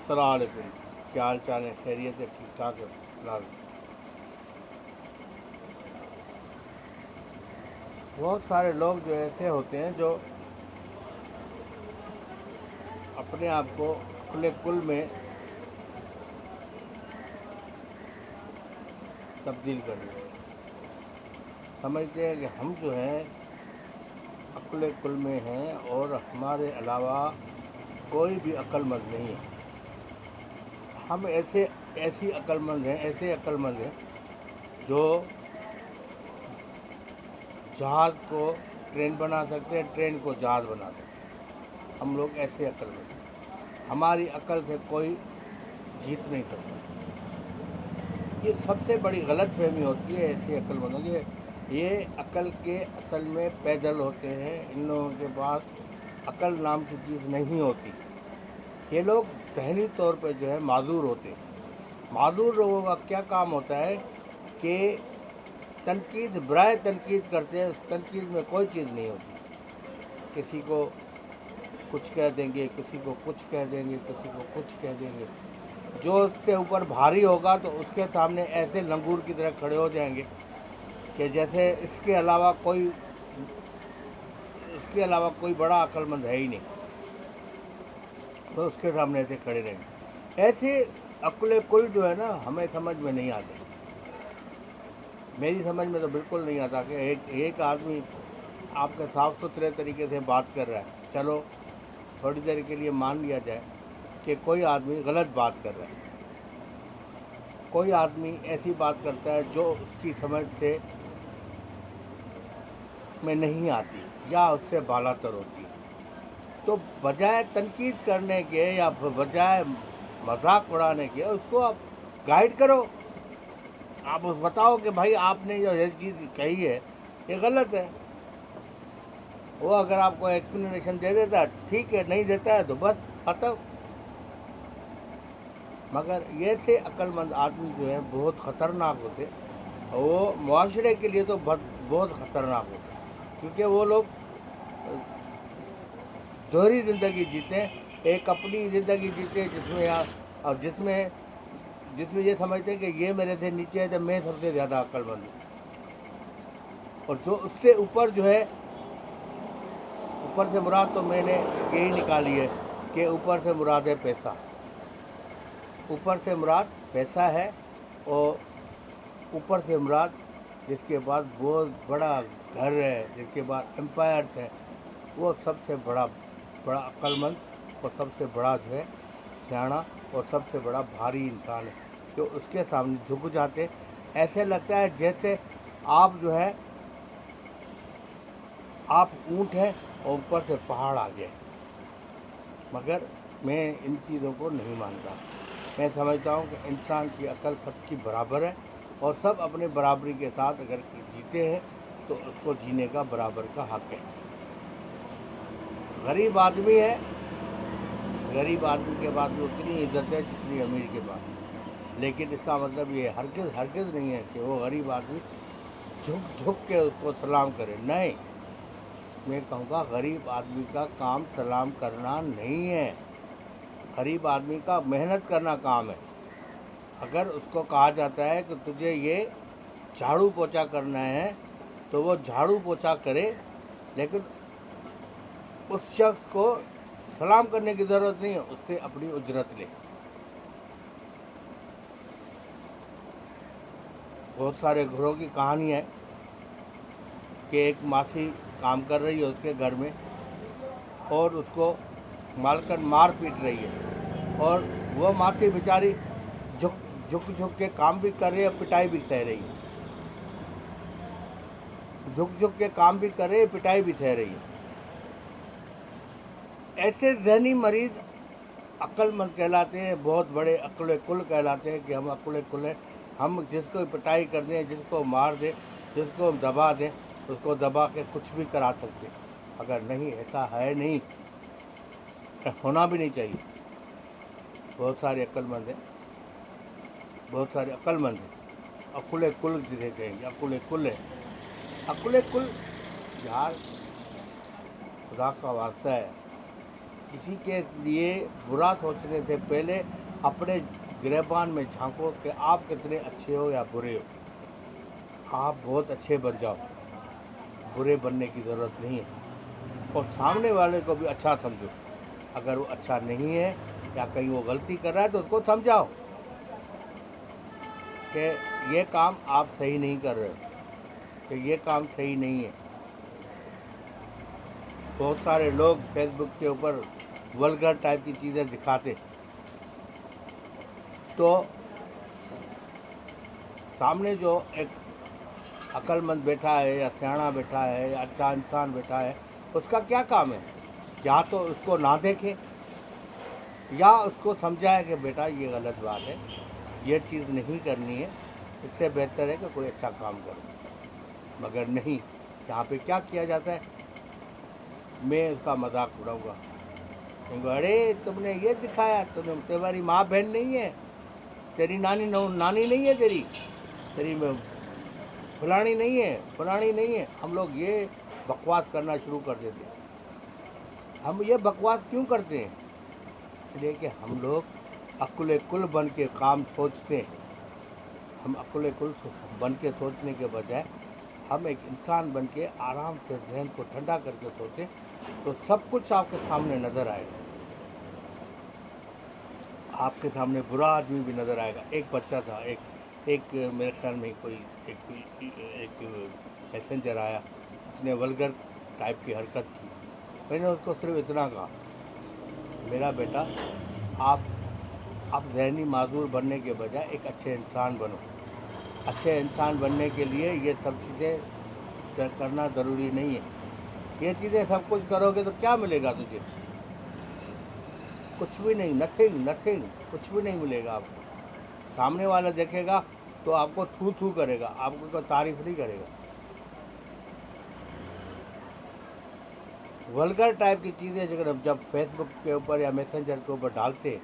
अस्सलाम वालेकुम। क्या हाल चाल है? खैरियत है? ठीक ठाक है फिलहाल? बहुत सारे लोग जो ऐसे होते हैं जो अपने आप को खुले कुल में तब्दील कर देते हैं। समझते हैं कि हम जो हैं अक्ल कुल में हैं और हमारे अलावा कोई भी अक्लमंद नहीं है। हम ऐसे अक्लमंद हैं जो जहाज़ को ट्रेन बना सकते हैं, ट्रेन को जहाज़ बना सकते हैं। हम लोग ऐसे अक्लमंद हैं, हमारी अक्ल से कोई जीत नहीं सकता। ये सबसे बड़ी गलत फहमी होती है ऐसे अक्लमंदों की। ये अक्ल के असल में पैदल होते हैं। इन लोगों के पास अक्ल नाम की चीज़ नहीं होती। ये लोग ज़हनी तौर पर जो है माजूर होते हैं। माजूर लोगों का क्या काम होता है कि तनकीद बराए तनकीद करते हैं। उस तनकीद में कोई चीज़ नहीं होती। किसी को कुछ कह देंगे, किसी को कुछ कह देंगे, किसी को कुछ कह देंगे। जो उसके ऊपर भारी होगा तो उसके सामने ऐसे लंगूर की तरह खड़े हो जाएंगे कि जैसे इसके अलावा कोई बड़ा अक्लमंद है ही नहीं, तो उसके सामने ऐसे खड़े रहेंगे। ऐसे अक्ल कुल जो है ना, हमें समझ में नहीं आते। मेरी समझ में तो बिल्कुल नहीं आता कि एक आदमी आपके साफ सुथरे तरीके से बात कर रहा है। चलो थोड़ी देर के लिए मान लिया जाए कि कोई आदमी गलत बात कर रहा है। कोई आदमी ऐसी बात करता है जो उसकी समझ से में नहीं आती या उससे बालातर होती है, तो बजाय तनकीद करने के या बजाय मजाक उड़ाने के उसको आप गाइड करो। आप बताओ कि भाई आपने जो ये चीज़ कही है ये गलत है। वो अगर आपको एक्सप्लेनेशन दे देता है ठीक है, नहीं देता है तो बस खत्म। मगर ये से अक्लमंद आदमी जो है बहुत ख़तरनाक होते, वो मुआशरे के लिए तो बहुत ख़तरनाक होते, क्योंकि वो लोग दोहरी ज़िंदगी जीते। एक अपनी ज़िंदगी जीते जिसमें ये समझते हैं कि ये मेरे से नीचे है तो मैं सबसे ज़्यादा अक्लमंद हूँ। और जो उससे ऊपर जो है, ऊपर से मुराद तो मैंने यही निकाली है कि ऊपर से मुराद है पैसा। ऊपर से मुराद पैसा है और ऊपर से मुराद जिसके पास बहुत बड़ा घर है, जिसके पास एम्पायर्स हैं, वो सबसे बड़ा अक्लमंद और सबसे बड़ा जो है सियाना और सबसे बड़ा भारी इंसान है, जो उसके सामने झुक जाते। ऐसे लगता है जैसे आप जो है आप ऊँट हैं और ऊपर से पहाड़ आ गए। मगर मैं इन चीज़ों को नहीं मानता। मैं समझता हूँ कि इंसान की अकल सबकी बराबर है और सब अपने बराबरी के साथ अगर जीते हैं तो उसको जीने का बराबर का हक है। गरीब आदमी है, गरीब आदमी के पास भी उतनी इज्जत है जितनी अमीर के पास, लेकिन इसका मतलब ये हरगिज़ नहीं है कि वो गरीब आदमी झुक के उसको सलाम करे। नहीं, मैं कहूँगा गरीब आदमी का काम सलाम करना नहीं है। गरीब आदमी का मेहनत करना काम है। अगर उसको कहा जाता है कि तुझे ये झाड़ू पोछा करना है तो वो झाड़ू पोछा करे, लेकिन उस शख्स को सलाम करने की ज़रूरत नहीं है, उससे अपनी उजरत ले। बहुत सारे घरों की कहानी है कि एक मासी काम कर रही है उसके घर में और उसको मालकन मार पीट रही है, और वो मासी बेचारी झुक के काम भी कर रही है, पिटाई भी सह रही है। झुक के काम भी कर रही है, पिटाई भी सह रही है। ऐसे ज़हनी मरीज़ अक्लमंद कहलाते हैं, बहुत बड़े अक्ल कुल कहलाते हैं कि हम अक्ल कुल हैं। हम जिसको पिटाई कर दें, जिसको मार दें, जिसको दबा दें, उसको दबा के कुछ भी करा सकते। अगर नहीं, ऐसा है नहीं, होना भी नहीं चाहिए। बहुत सारे अक्लमंद हैं, बहुत सारे अक्लमंद हैं। अक्ल कुल जिसे कहेंगे, अक्ल कुल है। अक्ल कुल यार खुदा का वास्ता है, किसी के लिए बुरा सोचने से पहले अपने गिरबान में झांको कि आप कितने अच्छे हो या बुरे हो। आप बहुत अच्छे बन जाओ, बुरे बनने की ज़रूरत नहीं है। और सामने वाले को भी अच्छा समझो। अगर वो अच्छा नहीं है या कहीं वो गलती कर रहा है तो उसको समझाओ कि ये काम आप सही नहीं कर रहे हो, कि ये काम सही नहीं है। बहुत सारे लोग फेसबुक के ऊपर वल्गर टाइप की चीज़ें दिखाते, तो सामने जो एक अक्लमंद बैठा है या सियाना बैठा है या अच्छा इंसान बैठा है, उसका क्या काम है? या तो उसको ना देखे या उसको समझाए कि बेटा ये गलत बात है, ये चीज़ नहीं करनी है, इससे बेहतर है कि कोई अच्छा काम करो। मगर नहीं, यहाँ पे क्या किया जाता है, मैं उसका मजाक उड़ाऊँगा, अरे तुमने ये दिखाया, तुम्हारी माँ बहन नहीं है, तेरी नानी नहीं है, तेरी फलानी नहीं है। हम लोग ये बकवास करना शुरू कर देते हैं। हम ये बकवास क्यों करते हैं? इसलिए कि हम लोग अकुल कुल बन के काम सोचते हैं। हम अकुल कुल बन के सोचने के बजाय हम एक इंसान बन के आराम से जहन को ठंडा करके सोचें तो सब कुछ आपके सामने नज़र आएगा। आपके सामने बुरा आदमी भी नज़र आएगा। एक बच्चा था, एक मेरे ख्याल में कोई एक पैसेंजर आया, उसने वल्गर टाइप की हरकत की। मैंने उसको सिर्फ इतना कहा, मेरा बेटा आप ज़हनी माजूर बनने के बजाय एक अच्छे इंसान बनो। अच्छे इंसान बनने के लिए ये सब चीज़ें करना ज़रूरी नहीं है। ये चीज़ें सब कुछ करोगे तो क्या मिलेगा तुझे? कुछ भी नहीं, नथिंग, कुछ भी नहीं मिलेगा आपको। सामने वाला देखेगा तो आपको थू करेगा, आपको कोई तारीफ नहीं करेगा। वल्गर टाइप की चीज़ें जब फेसबुक के ऊपर या मैसेंजर के ऊपर डालते,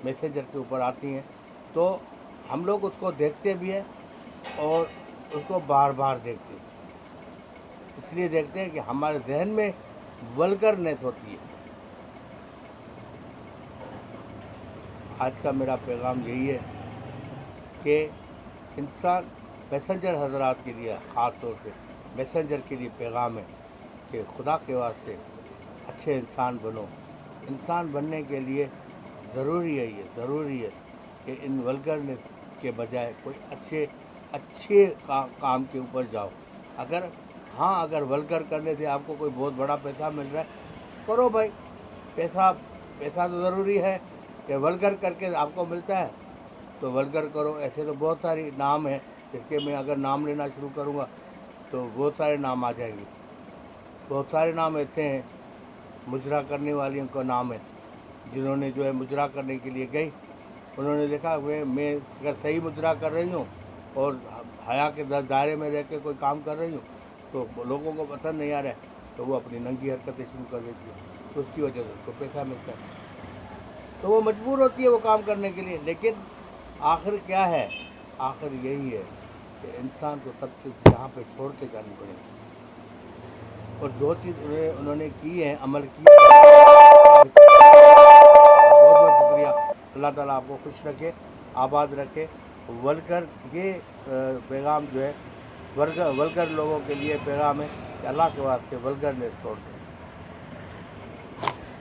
मैसेंजर के ऊपर आती हैं, तो हम लोग उसको देखते भी हैं और उसको बार बार देखते हैं। इसलिए देखते हैं कि हमारे जहन में वल्गरनेस होती है। आज का मेरा पैगाम यही है कि इंसान मैसेंजर हजरात के लिए, ख़ास तौर से मैसेंजर के लिए पैगाम है कि खुदा के वास्ते अच्छे इंसान बनो। इंसान बनने के लिए ज़रूरी है कि इन वल्गरनेस के बजाय कोई अच्छे काम के ऊपर जाओ। अगर वल्गर करने से आपको कोई बहुत बड़ा पैसा मिल रहा है, करो भाई। पैसा तो ज़रूरी है कि वल्गर करके आपको मिलता है तो वल्गर करो। ऐसे तो बहुत सारी नाम है, इसके मैं अगर नाम लेना शुरू करूँगा तो बहुत सारे नाम आ जाएंगे। बहुत सारे नाम ऐसे हैं, मुजरा करने वालियों का नाम है, जिन्होंने जो है मुजरा करने के लिए गई, उन्होंने देखा मैं अगर सही मुजरा कर रही हूँ और हया के दायरे में रह के कोई काम कर रही हूँ तो लोगों को पसंद नहीं आ रहा है, तो वो अपनी नंगी हरकतें शुरू कर देती है, तो उसकी वजह से उसको पैसा मिलता है, तो वो मजबूर होती है वो काम करने के लिए। लेकिन आखिर क्या है? आखिर यही है कि इंसान को सब चीज़ यहाँ पे छोड़ के जानी पड़ेगी, और जो चीज़ उन्होंने की है, अमल किया है। बहुत बहुत शुक्रिया। अल्लाह ताला आपको खुश रखे, आबाद रखे। वल्गर ये पैगाम जो है वल्गर लोगों के लिए पैगाम है कि अल्लाह के वास्ते वल्गरनेस छोड़ दें।